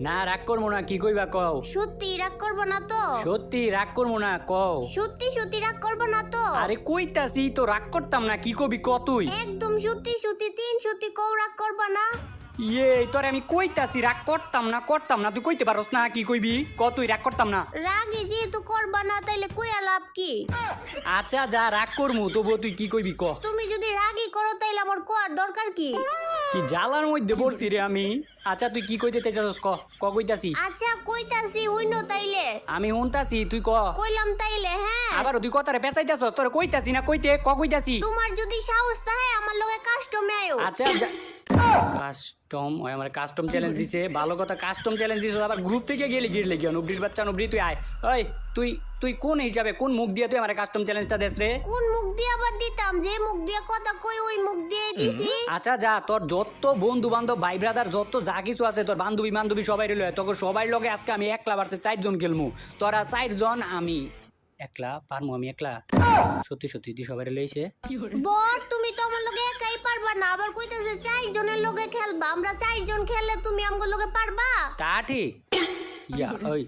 না রাগ করবো না, কি কইবা কও। সত্যি রাগ করবো না তো? সত্যি রাগ করবো না, কও। সত্যি সত্যি রাগ করবো না তো? আরে কইতাছি তো রাগ করতাম না, কি কবি ক তুই। একদম সত্যি সত্যি তিন সত্যি কও রাগ করবা না? ইয়ে তোরে আমি কইতাছি রাগ করতাম না, তুই কইতে পারস না, কি কইবি ক তুই রাগ করতাম না। রাগে যেহেতু করবা না তাইলে কইয়া লাভ কি? আচ্ছা যা রাগ করমু, তবুও তুই কি কইবি ক। তুমি যদি রাগই করো তাইলে আমার কোয়ার দরকার কি? কি জ্বালার মধ্যে পড়ছি রে আমি। আচ্ছা তুই কি কইতে চাইছস ক, ক কইতাছি। আচ্ছা কইতাছি হইনো তাইলে। আমি হুনতাছি, তুই ক। কইলাম তাইলে হ্যাঁ। আবার তুই কথারে পেঁচাইতাছস, তোরে কইতাছি না কইতে, ক কইতাছি। তোমার যদি সাহস থাকে আমার লগে কাস্টমে আয়ো। আচ্ছা কাস্টম ওই আমার কাস্টম চ্যালেঞ্জ দিছে, ভালো কথা কাস্টম চ্যালেঞ্জ দিছে, আবার গ্রুপ থেকে গেলি গিরলে কি নুবরির বাচ্চা নুবরি তুই আয়। ওই তুই তুই কোন হিসাবে কোন মুখ দিয়ে তুই আমার কাস্টম চ্যালেঞ্জটা দেস রে? কোন মুখ দিয়ে আবার দিতাম? যে মুখ দিয়ে কথা কই ওই মুখ দিয়ে দিছি। আচ্ছা যা, তোর যত বন্ধু বান্ধব ভাই ব্রাদার যত যা কিছু আছে, তোর বান্ধবী বান্ধবী সবাই রইল, তোকে সবাই লগে আজকে আমি একলা বাড়ছে 4 জন খেলমু। তোরা 4 জন, আমি একলা পারমু, আমি একলা সত্যি সত্যি তুই সবাই লইছে। বল তুমি তো আমার লগে একাই পারবা না, আবার কইতাছে 4 জনের লগে খেলবা। আমরা 4 জন খেললে তুমি আমগো লগে পারবা? তা ঠিক ইয়া ওই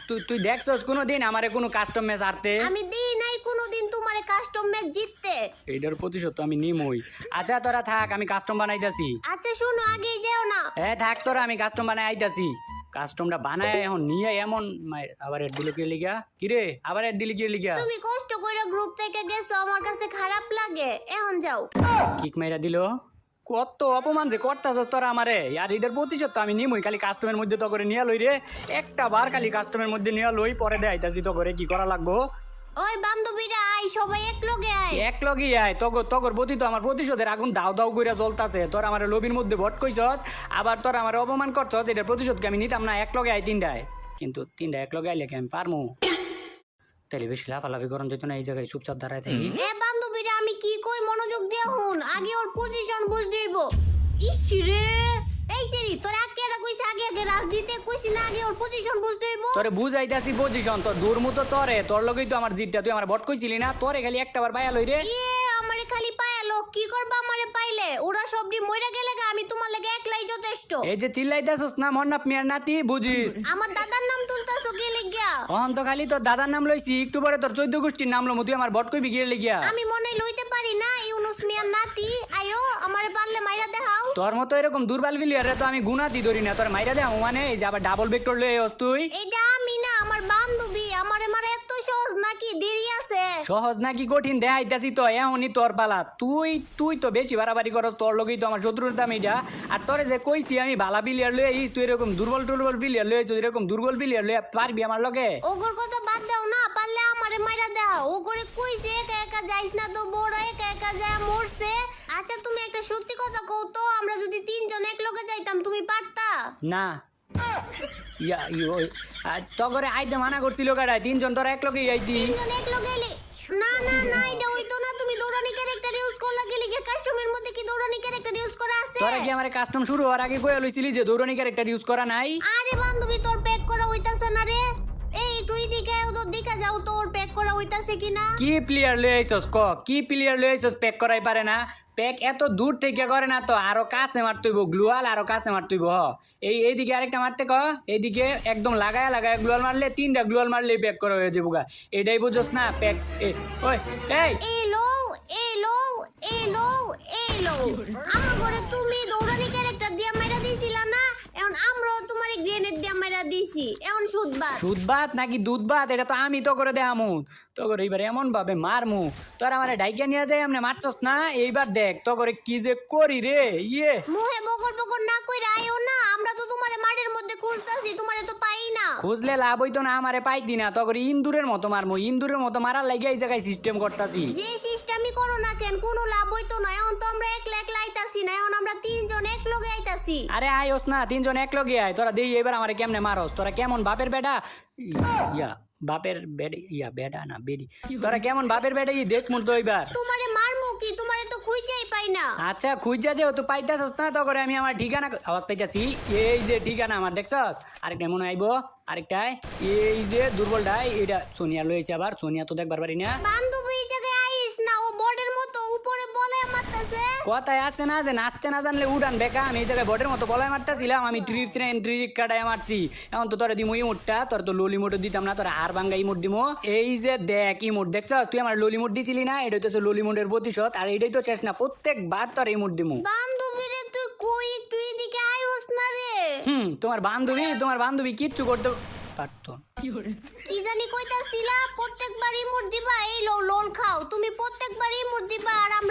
তুই তুই দেখছস কোনোদিন আমারে কোনো কাস্টম ম্যাচ হারতে? আমি দেই নাই কোনোদিন তোমারে কাস্টম ম্যাচ জিততে। এইটার প্রতিশোধ তো আমি নিমই। আচ্ছা তোরা থাক, আমি কাস্টম বানাইতাছি। আচ্ছা শুনো আগেই যেও না। থাক তোরা, আমি কাস্টম বানাই আইতাছি। কাস্টমটা বানায় এখন নিয়ে এমন আবার এড দিল কি লিগা, কিরে আবার এড দিলি কি লিগা? তুমি কষ্ট কইরা গ্রুপ থেকে গেছো, আমার কাছে খারাপ লাগে। এখন যাও। কিক মাইরা দিল। কত অপমান যে করতাছস তোরা আমারে, আর এটার প্রতিশোধ তো আমি নিমই। খালি কাস্টমের মধ্যে তো করে নিয়ে লই রে, একটা বার খালি কাস্টমের মধ্যে নিয়ে লই, পরে দে আইতাছি তো করে কি করা লাগবো। ওই বান্ধবীরা আই, সবাই এক লগে আই। এক লগি আয়, তগর প্রতি তো আমার প্রতিশোধের আগুন দাও দাও কইরা জ্বলতাছে। তোর আমার লবির মধ্যে ভট কইছস, আবার তোর আমার অপমান করছস, এটার প্রতিশোধকে আমি নিতাম না। এক লগে আয় 3টায়, কিন্তু 3টায় এক লগে আইলে কি আমি পারমু? তাহলে বেশি লাফালাফি করন যেত না, এই জায়গায় চুপচাপ দাঁড়ায় থাকি। বান্ধবীরা আমি কি কই মনোযোগ দিয়া হুন, আগে ওর পজিশন বুঝ দিব। ইস রে, এই সেরি তোর আগে এটা কইছ, আগে আগে রাজ দিতে কইছি না, আগে ওর পজিশন বুঝ দিব। তোরে বুঝাইতাছি পজিশন, তোর দূর মতো তোরে, তোর লগেই তো আমার জিতটা, তুই আমার ভট কইছিলি না, তোরে খালি একটা বার বায়া লই রে। আমারে খালি পায়ালো, কি করবা আমারে পাইলে? ওরা সবডি মইরা গেলে গা, আমি তোমার লাগে একলাই যথেষ্ট। এই যে চিল্লাইতাছস না মন্নাপ মিয়ার নাতি, বুঝিস? আমার দাদার নাম তুলতাছো কি লাগিয়া? অহন তো খালি তোর দাদার নাম লইছি, একটু পরে তোর 14 গোষ্ঠীর নাম লমু, তুই আমার ভট কইবি গিয়ে লিগিয়া। আমি মনে লইতে পারি না, ইউনুস মিয়ার নাতি। আয়ো আমারে পারলে মাইরা দেখাও। তোর মতো এরকম দুর্বল প্লেয়ারে তো আমি গুনাতি ধরি না, তোর মাইরা দে মানে। এই যে আবার ডাবল ভেক্টর লয়ে আস তুই। এটা আমি না, আমার বান্ধবী। আমারে মারা এত সহজ নাকি? দেরি আছে। সহজ নাকি কঠিন দেখাইতাছি তো, এমনই তোর পালা। তুই তুই তো বেশি বাড়াবাড়ি করস, তোর লগেই তো আমার শত্রুতা মিডিয়া। আর তোরে যে কইছি আমি ভালা প্লেয়ার লয়ে আইস, তুই এরকম দুর্বল প্লেয়ার লয়ে আইস, এরকম দুর্বল প্লেয়ার লয়ে পারবি আমার লগে? ওগর কথা বাদ দাও না, পারলে আমারে মাইরা দাও। ওগরে কইছে একা একা যাইস না, তো বড় একা একা যায় মরছে। আচ্ছা তুমি একটা সত্যি কথা কও তো, আমরা যদি 3 জন এক লগে যাইতাম তুমি পারতা? না তগরে আইতে মানা করছিল কাটা, 3 জন তোরা এক লগেই আইতি। 3 জন এক লগে এলে না না না, এটা হইতো না। তুমি দৌড়ানি ক্যারেক্টার ইউজ করলা গেলি, কাস্টমের মধ্যে কি দৌড়ানি ক্যারেক্টার ইউজ করা আছে? তোরা কি আমার কাস্টম শুরু হওয়ার আগে কইয়া লইছিলি যে দৌড়ানি ক্যারেক্টার ইউজ করা নাই? আরে বান্ধবী তোর প্যাক করা হইতাছে না রে। এই তুই দিকে তো দিকে যাও, তোর প্যাক করা হইতাছে কিনা? কি প্লেয়ার লয়ে আইছস ক, কি প্লেয়ার লয়ে আইছস? প্যাক করাই পারে না? প্যাক এত দূর থেকে করে না তো, আরো কাছে মারতেইব গ্লুয়াল, আরো কাছে মারতেইব। এইদিকে আরেকটা মারতে ক, এইদিকে একদম লাগায়া লাগায়া গ্লুয়াল মারলে, 3টা গ্লুয়াল মারলে প্যাক করা হয়ে যাবো গা। এটাই বুঝছস না প্যাক? ওই এই এলো এলো এলো এলো, আমার ঘরে তুমি দৌড়ানি ক্যারেক্টার দিয়া মাইরা দিছিলা না, এখন আমরাও তোমারে গ্রেনেড দিয়া মাইরা দিছি। এখন সুদবাদ সুদবাদ নাকি দুধবাদ, এটা তো আমি তো করে দেয়ামু। তো করে এইবার এমন ভাবে মারমু, তোর আমার ডাইকা নিয়ে যাই আমনে মারছস না। এইবার দেখ তো করে কি যে করি রে। ইয়ে মুহে বগর বগর না কইরা আইও না, আমরা তো তোমারে মাঠের মধ্যে খুঁজতাছি, তোমারে তো পাই না। খুঁজলে লাভ হইতো না, আমারে পাইতি না। তো করে ইন্দুরের মতো মারমু, ইন্দুরের মতো মারার লাগে এই জায়গায় সিস্টেম করতাছি। যে সিস্টেমই করো না কেন, কোনো লাভ হইতো না। এখন তো আমরা একলা একলা আইতাছি না, এখন আমরা 3 জন এক লগে আইতাছি। আরে আইস না, 3 জন এক লগে আয়। তোরা দেই এবার আমারে কেমনে মারস, তোরা কেমন বাপের বেটা। ইয়া বাপের বেড, ইয়া বেডা না বেডি, তোরা কেমন বাপের বেটা ই দেখ মুর তো এবার। তোমারে মারমু কি? তোমারে তো খুঁজেই পাই না। আচ্ছা খুঁজা যে তো পাইতাছস না, তো করে আমি আমার ঠিকানা আওয়াজ পাইতাছি। এই যে ঠিকানা আমার দেখছস, আরেকটা মনে আইবো, আরেকটাই এই যে দুর্বলটাই, এটা সোনিয়া লইছে। আবার সোনিয়া তো দেখবার পারি না। বান্ধবী এই জায়গায় আইস না, ও বর্ডের মতো উপরে বলে মারতাছে। কথায় আছে না যে নাচতে না জানলে উড়ান বেকা। আমি এই জায়গায় বটের মতো বলায় মারতেছিলাম, আমি ট্রিক কাটায় মারছি। এখন তো তোরা দিমো ইমোটটা, তোর তো ললি মোটও দিতাম না, তোরা আর বাঙ্গা ইমোট দিমো। এই যে দেখ ইমোট দেখছ, তুই আমার ললি মোট দিছিলি না, এটা হচ্ছে ললি মোটের প্রতিশোধ। আর এটাই তো শেষ না, প্রত্যেকবার তোর ইমোট দিমো। বান্ধবী রে তুই কই একটু এদিকে আইস না রে। তোমার বান্ধবী কিচ্ছু করতে পারতো না। কি জানি কইতাছিলা প্রত্যেকবার ইমোট দিবা, এই লো লোল খাও, তুমি প্রত্যেকবার ইমোট দিবা আর আমরা